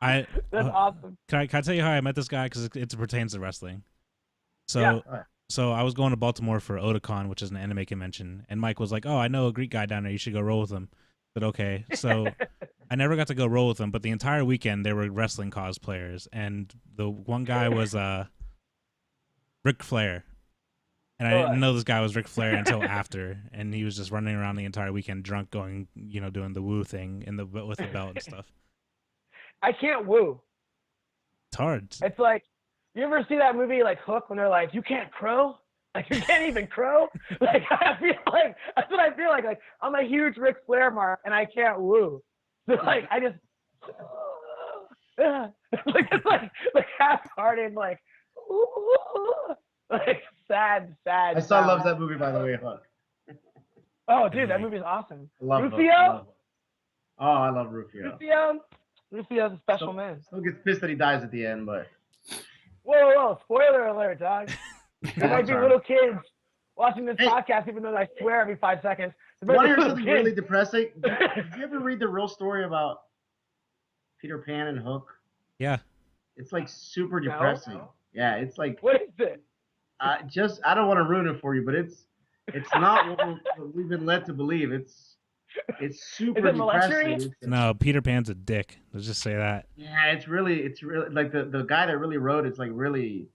That's awesome. Can I tell you how I met this guy, because it pertains to wrestling? So Yeah. so I was going to Baltimore for Otakon, which is an anime convention, and Mike was like, "Oh, I know a Greek guy down there. You should go roll with him." But okay, so I never got to go roll with him. But the entire weekend there were wrestling cosplayers, and the one guy was Ric Flair. And I didn't know this guy was Ric Flair until after, and he was just running around the entire weekend drunk, going, doing the woo thing with the belt and stuff. I can't woo. It's hard. It's like, you ever see that movie like Hook when they're like, you can't crow? Like, you can't even crow? Like, I feel like, that's what I feel like. Like, I'm a huge Ric Flair mark, and I can't woo. So, like, I just, like, it's like half-hearted, like sad. My son loves that movie, by the way. Hook. Oh, dude, that movie's awesome. I love Hook. Rufio? Oh, I love Rufio. Rufio's a special man. Still gets pissed that he dies at the end, but Whoa, spoiler alert, dog. There might be sorry. little kids watching this podcast, even though I swear every 5 seconds. There want might to be hear little something kids. really depressing? Did you ever read the real story about Peter Pan and Hook? Yeah. It's like super No. depressing. Yeah, it's like What is it? I don't want to ruin it for you, but it's not what we've been led to believe. It's super Is it depressing. molestery? No, Peter Pan's a dick. Let's just say that. Yeah, it's really like the guy that really wrote it's like really,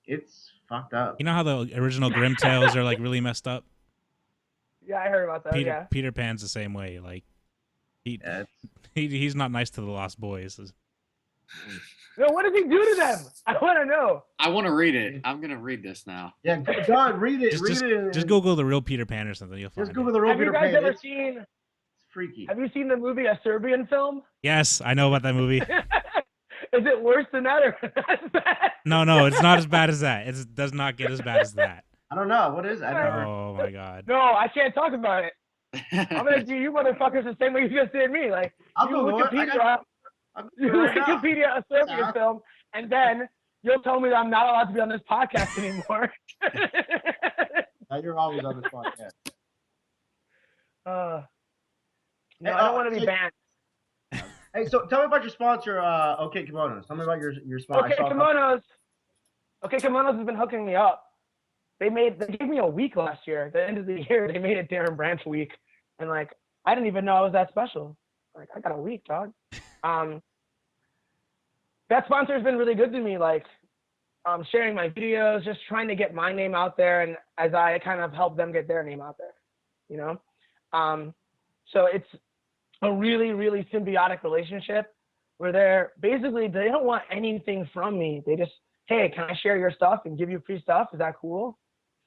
it's fucked up. You know how the original Grimm tales are like really messed up? Yeah, I heard about that. Peter Pan's the same way. Like Yeah, he's not nice to the Lost Boys. No, what does he do to them? I want to know. I want to read it. I'm gonna read this now. yeah. God, read it. Read it. Just Google the real Peter Pan or something. You'll find Just Google it. the real Have you Peter guys Pan. ever It's seen? freaky. Have you seen the movie A Serbian Film? Yes, I know about that movie. Is it worse than that or as bad? No, it's not as bad as that. It does not get as bad as that. I don't know what is it. I never. Oh my god. No, I can't talk about it. I'm gonna do you motherfuckers the same way you just did me. Like, I'll you Google it. Wikipedia a Serbian Yeah. film, and then you'll tell me that I'm not allowed to be on this podcast anymore. Now you're always on this podcast. No, Hey, I don't want to be banned. Hey, so tell me about your sponsor, OK Kimonos. Tell me about your sponsor. Okay, Kimonos has been hooking me up. They gave me a week last year. At the end of the year, they made it Darren Branch week, and like I didn't even know I was that special. Like I got a week, dog. That sponsor has been really good to me. Like sharing my videos, just trying to get my name out there, and as I kind of help them get their name out there, you know. So it's a really, really symbiotic relationship where they don't want anything from me. They just, hey, can I share your stuff and give you free stuff? Is that cool?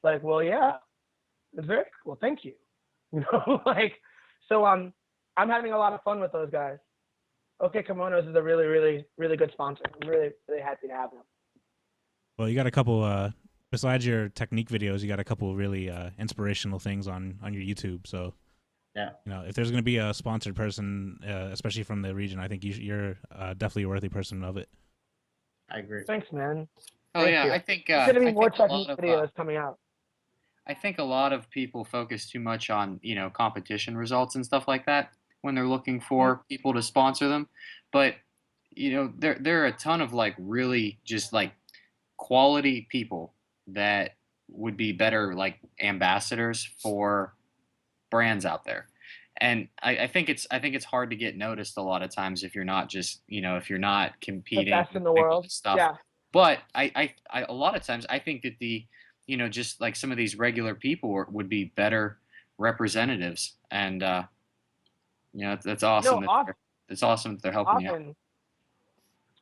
Like, well, yeah, it's very cool. Thank you. You know, like, so I'm having a lot of fun with those guys. OK Kimonos is a really, really, really good sponsor. I'm really, really happy to have them. Well, you got a couple. Besides your technique videos, you got a couple really inspirational things on your YouTube. So, yeah, if there's going to be a sponsored person, especially from the region, I think you're definitely a worthy person of it. I agree. Thanks, man. Oh Thank yeah, you. I think There's gonna be I more think a technique lot of, videos coming out. I think a lot of people focus too much on, competition results and stuff like that when they're looking for people to sponsor them. But, there are a ton of like really just like quality people that would be better like ambassadors for brands out there. And I think it's hard to get noticed a lot of times if you're not just, if you're not The competing best in the doing all world. this stuff. Yeah. But I a lot of times I think that just like some of these regular people would be better representatives. And that's awesome. It's awesome that they're helping you out. Often.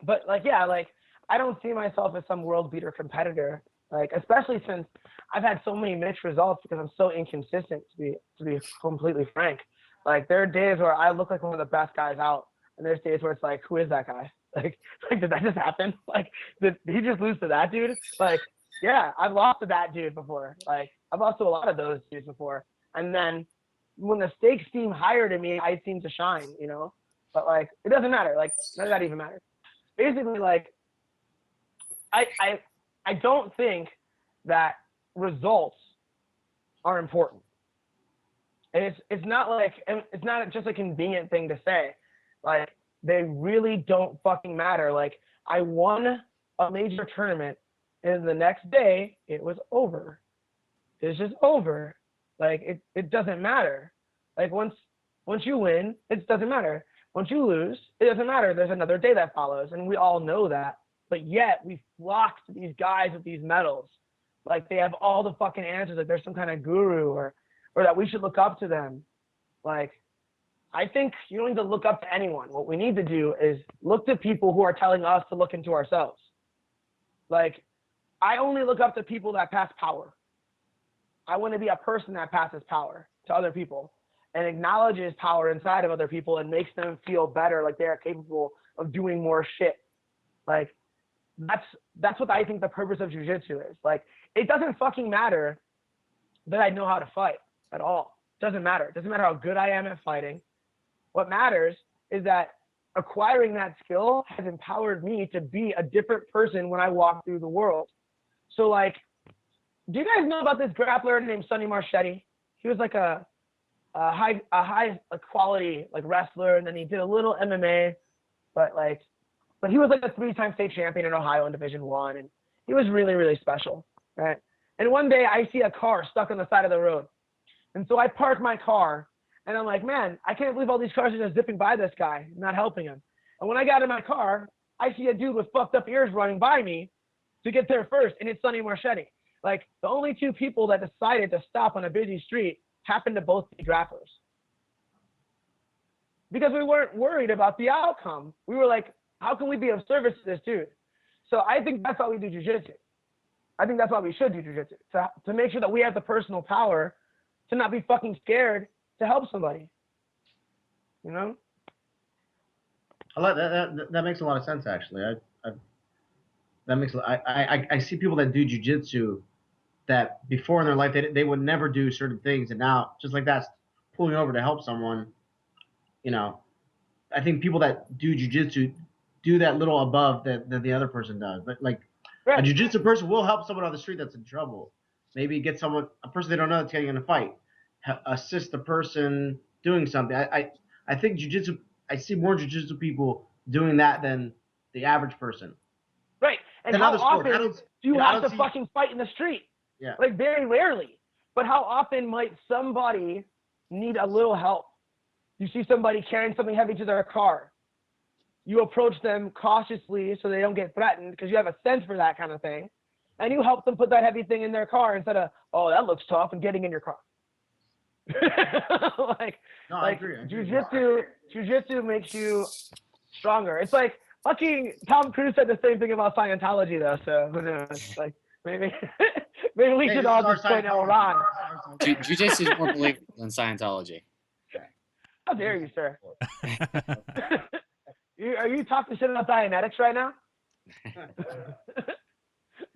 But like, yeah, like I don't see myself as some world beater competitor. Like, especially since I've had so many mixed results because I'm so inconsistent, to be completely frank. Like, there are days where I look like one of the best guys out, and there's days where it's like, who is that guy? Like did that just happen? Like, did he just lose to that dude? Like, yeah, I've lost to that dude before. Like, I've lost to a lot of those dudes before. And then when the stakes seem higher to me, I seem to shine, But like, it doesn't matter. Like, none of that even matters. Basically, like, I don't think that results are important. And it's not just a convenient thing to say. Like, they really don't fucking matter. Like, I won a major tournament, and the next day it was over. It's just over. Like, it doesn't matter. Like, once you win, it doesn't matter. Once you lose, it doesn't matter. There's another day that follows, and we all know that. But yet we flock to these guys with these medals. Like, they have all the fucking answers. Like, there's some kind of guru or that we should look up to them. Like, I think you don't need to look up to anyone. What we need to do is look to people who are telling us to look into ourselves. Like, I only look up to people that pass power. I want to be a person that passes power to other people and acknowledges power inside of other people and makes them feel better, like they are capable of doing more shit. Like, that's what I think the purpose of jiu-jitsu is. Like, it doesn't fucking matter that I know how to fight at all. It doesn't matter. It doesn't matter how good I am at fighting. What matters is that acquiring that skill has empowered me to be a different person when I walk through the world. So, like, do you guys know about this grappler named Sonny Marchetti? He was like a high quality like wrestler, and then he did a little MMA, but he was like a 3-time state champion in Ohio in Division I, and he was really, really special, right? And one day I see a car stuck on the side of the road, and so I park my car, and I'm like, man, I can't believe all these cars are just zipping by this guy, not helping him. And when I got in my car, I see a dude with fucked up ears running by me to get there first, and it's Sonny Marchetti. Like, the only two people that decided to stop on a busy street happened to both be grapplers. Because we weren't worried about the outcome. We were like, how can we be of service to this dude? So I think that's why we do jiu-jitsu. I think that's why we should do jiu-jitsu, to make sure that we have the personal power to not be fucking scared to help somebody. You know? That makes a lot of sense, actually. I see people that do jiu-jitsu that before in their life they would never do certain things, and now just like that's pulling over to help someone. I think people that do jiu-jitsu do that little above that the other person does. But like, right. A jiu-jitsu person will help someone on the street that's in trouble. Maybe get a person they don't know that's getting in a fight, assist the person doing something. I think jiu-jitsu. I see more jiu-jitsu people doing that than the average person. Right. And how often do you have to fucking fight in the street? Yeah. Like, very rarely. But how often might somebody need a little help? You see somebody carrying something heavy to their car. You approach them cautiously so they don't get threatened because you have a sense for that kind of thing. And you help them put that heavy thing in their car instead of, oh, that looks tough, and getting in your car. I agree. Jiu-jitsu makes you stronger. It's like fucking Tom Cruise said the same thing about Scientology, though. So who knows? Like, maybe we should all just point out Ron. Jiu-jitsu is more believable than Scientology. How dare you, sir? Are you talking shit about Dianetics right now?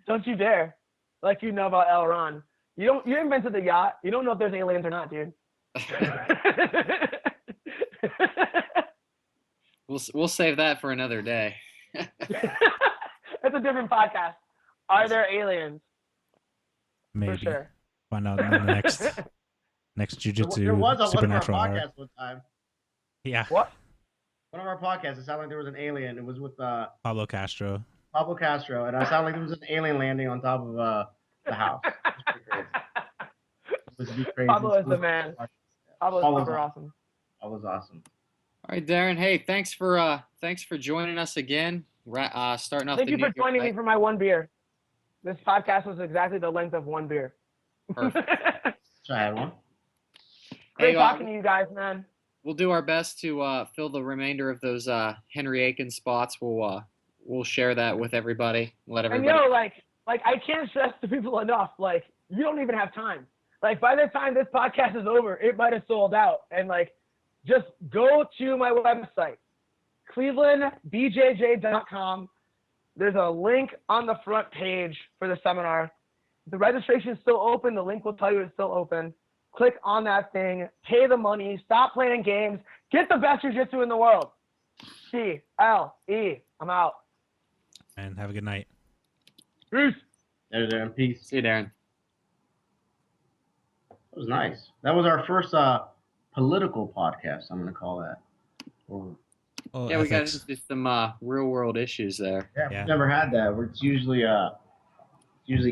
Don't you dare. Like, you know about L. Ron. You invented the yacht. You don't know if there's aliens or not, dude. We'll save that for another day. It's a different podcast. Are there aliens? Maybe. For sure. Find out in the next jiu-jitsu there was supernatural one of our hour. podcasts one time. Yeah. What? One of our podcasts, it sounded like there was an alien. It was with Pablo Castro. And it sounded like there was an alien landing on top of the house. It was pretty crazy. Pablo is the man. Pablo is super awesome. That was awesome. All right, Darren. Hey, thanks for joining us again. Starting off. Thank you for joining me for my one beer. This podcast was exactly the length of one beer. Perfect. So I had one. Great talking to you guys, man. We'll do our best to fill the remainder of those Henry Aiken spots. We'll share that with everybody. Let everybody. And like I can't stress to people enough. Like, you don't even have time. Like, by the time this podcast is over, it might have sold out. And like, just go to my website, clevelandbjj.com. There's a link on the front page for the seminar. The registration is still open. The link will tell you it's still open. Click on that thing, pay the money, stop playing games, get the best jiu-jitsu in the world. CLE. I'm out. And have a good night. Peace. There's Darren. Peace. See you, Darren. That was nice. That was our first political podcast, I'm going to call that. Or, yeah, we got into some real-world issues there. Yeah, we've never had that. It's usually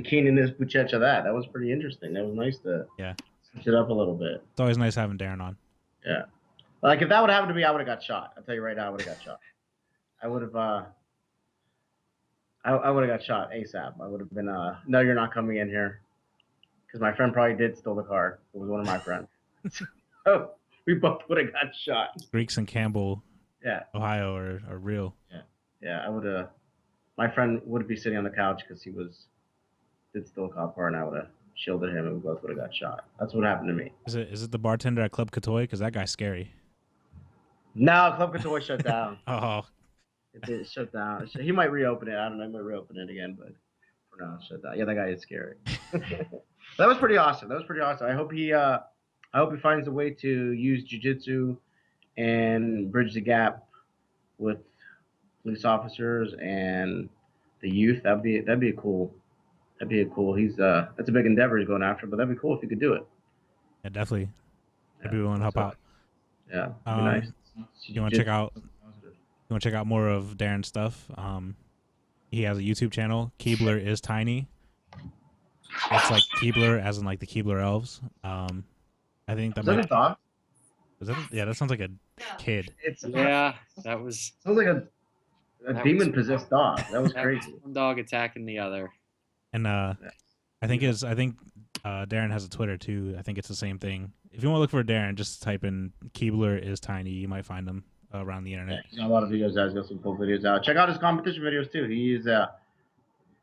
Keenan this, Buchecha that. That was pretty interesting. That was nice to switch it up a little bit. It's always nice having Darren on. Yeah. Like, if that would happen to me, I would have got shot. I'll tell you right now, I would have got shot. I would have got shot ASAP. I would have been, no, you're not coming in here. Because my friend probably did steal the car. It was one of my friends. So we both would have got shot. Greeks and Campbell, Ohio are real. Yeah, I would have. My friend would be sitting on the couch because he did steal a cop car, and I would have shielded him, and we both would have got shot. That's what happened to me. Is it the bartender at Club Catoy? Because that guy's scary. No, Club Catoy shut down. Oh. It did shut down. He might reopen it. I don't know. He might reopen it again, but for now, it's shut down. Yeah, that guy is scary. That was pretty awesome. I hope he finds a way to use jiu-jitsu and bridge the gap with police officers and the youth. That'd be a cool. That's a big endeavor he's going after, but that'd be cool if he could do it. Yeah, definitely. I'd be willing to help out. Yeah, be nice. You want to check out more of Darren's stuff? He has a YouTube channel. Keebler is Tiny. It's like Keebler, as in like the Keebler elves. I think that is that a dog? Yeah, that sounds like a kid. That was. Sounds like a demon possessed dog. That was crazy. One dog attacking the other. And I think Darren has a Twitter too. I think it's the same thing. If you want to look for Darren, just type in Keebler is Tiny. You might find him around the internet. He's got a lot of videos out. He's got some cool videos out. Check out his competition videos too. He is a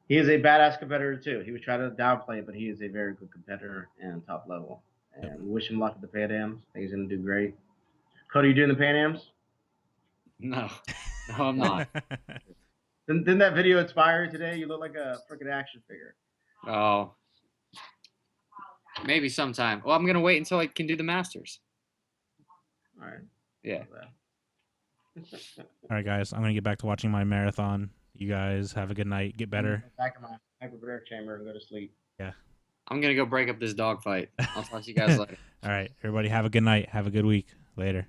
badass competitor too. He was trying to downplay it, but he is a very good competitor and top level. And we wish him luck at the Pan Ams. I think he's gonna do great. Cody, you doing the Pan Ams? No, I'm not. Didn't that video inspire you today? You look like a freaking action figure. Oh, maybe sometime. Well, I'm gonna wait until I can do the Masters. All right. Yeah. All right, guys. I'm gonna get back to watching my marathon. You guys have a good night. Get better. Back in my hyperbaric chamber and go to sleep. Yeah. I'm gonna go break up this dog fight. I'll talk to you guys later. All right, everybody. Have a good night. Have a good week. Later.